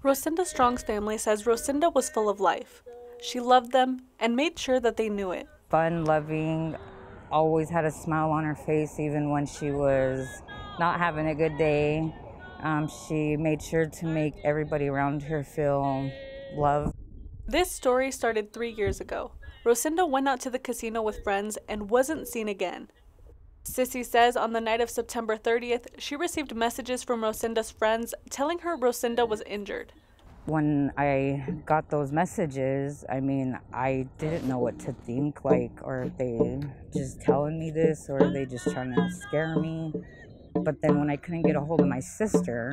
Rosenda Strong's family says Rosenda was full of life. She loved them and made sure that they knew it. Fun, loving, always had a smile on her face even when she was not having a good day. She made sure to make everybody around her feel loved. This story started 3 years ago. Rosenda went out to the casino with friends and wasn't seen again. Sissy says on the night of September 30th, she received messages from Rosenda's friends telling her Rosenda was injured. When I got those messages, I didn't know what to think, are they just telling me this, or are they just trying to scare me? But then when I couldn't get a hold of my sister,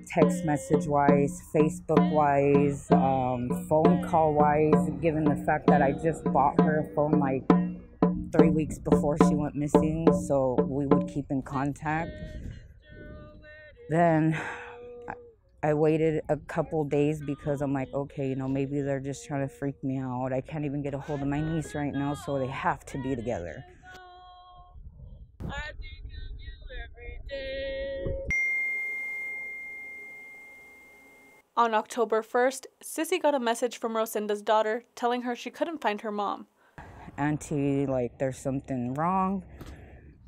text message wise, Facebook wise, phone call wise, given the fact that I just bought her a phone like 3 weeks before she went missing, so we would keep in contact. Then I waited a couple days because I'm like, okay, maybe they're just trying to freak me out. I can't even get a hold of my niece right now, so they have to be together. I think of you every day. On October 1st, Sissy got a message from Rosenda's daughter telling her she couldn't find her mom. Auntie, there's something wrong.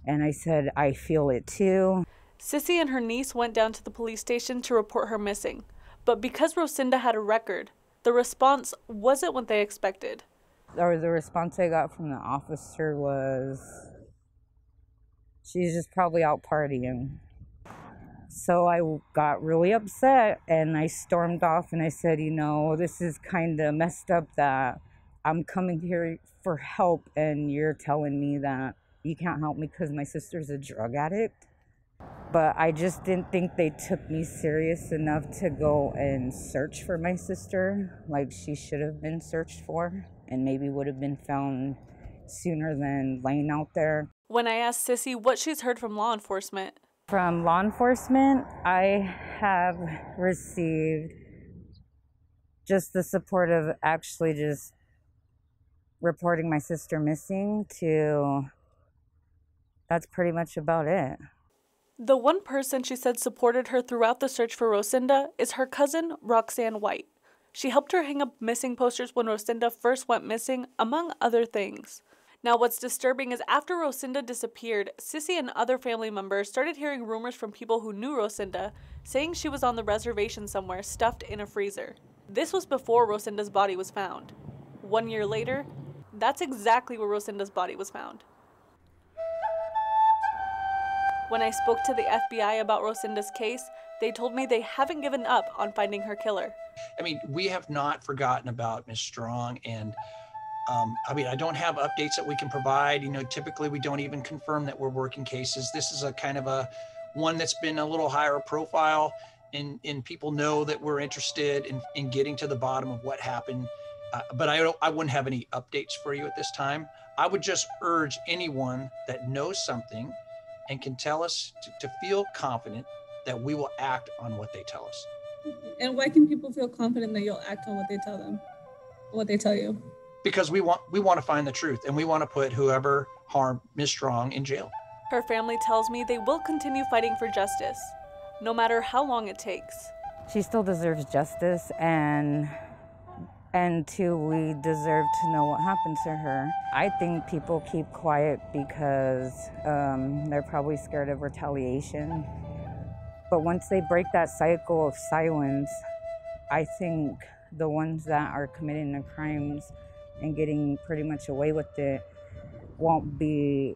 And I said, I feel it too. Sissy and her niece went down to the police station to report her missing. But because Rosenda had a record, the response wasn't what they expected. Or the response I got from the officer was, she's just probably out partying. So I got really upset and I stormed off and I said, this is kind of messed up that I'm coming here for help and you're telling me that you can't help me because my sister's a drug addict. But I just didn't think they took me serious enough to go and search for my sister like she should have been searched for and maybe would have been found sooner than laying out there. When I asked Sissy what she's heard from law enforcement, from law enforcement, I have received just the support of actually just reporting my sister missing to, that's pretty much about it. The one person she said supported her throughout the search for Rosenda is her cousin, Roxanne White. She helped her hang up missing posters when Rosenda first went missing, among other things. Now, what's disturbing is after Rosenda disappeared, Sissy and other family members started hearing rumors from people who knew Rosenda, saying she was on the reservation somewhere stuffed in a freezer. This was before Rosenda's body was found. 1 year later, that's exactly where Rosenda's body was found. When I spoke to the FBI about Rosenda's case, they told me they haven't given up on finding her killer. We have not forgotten about Ms. Strong, and I don't have updates that we can provide. Typically we don't even confirm that we're working cases. This is a kind of a one that's been a little higher profile, and people know that we're interested in getting to the bottom of what happened. But I wouldn't have any updates for you at this time. I would just urge anyone that knows something and can tell us to feel confident that we will act on what they tell us. And why can people feel confident that you'll act on what they tell them, what they tell you? Because we want to find the truth, and we want to put whoever harmed Ms. Strong in jail. Her family tells me they will continue fighting for justice, no matter how long it takes. She still deserves justice, and two, we deserve to know what happened to her. I think people keep quiet because they're probably scared of retaliation. But once they break that cycle of silence, I think the ones that are committing the crimes and getting pretty much away with it won't be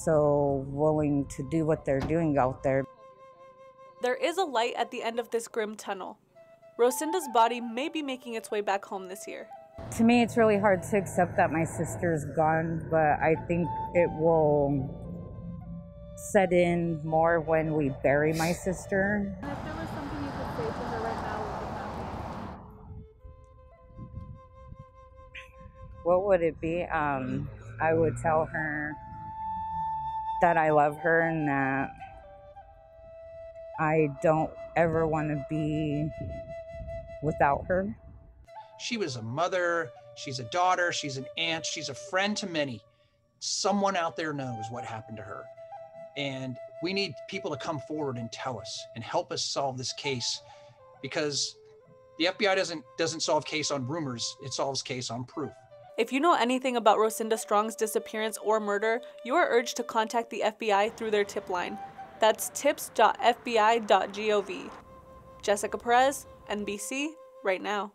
so willing to do what they're doing out there. There is a light at the end of this grim tunnel. Rosenda's body may be making its way back home this year. To me, it's really hard to accept that my sister's gone, but I think it will set in more when we bury my sister. And if there was something you could say to her right now, what would that be? What would it be? I would tell her that I love her and that I don't ever want to be without her. She was a mother, she's a daughter, she's an aunt, she's a friend to many. Someone out there knows what happened to her. And we need people to come forward and tell us and help us solve this case because the FBI doesn't solve case on rumors, it solves case on proof. If you know anything about Rosenda Strong's disappearance or murder, you are urged to contact the FBI through their tip line. That's tips.fbi.gov. Jessica Perez, NBC, right now.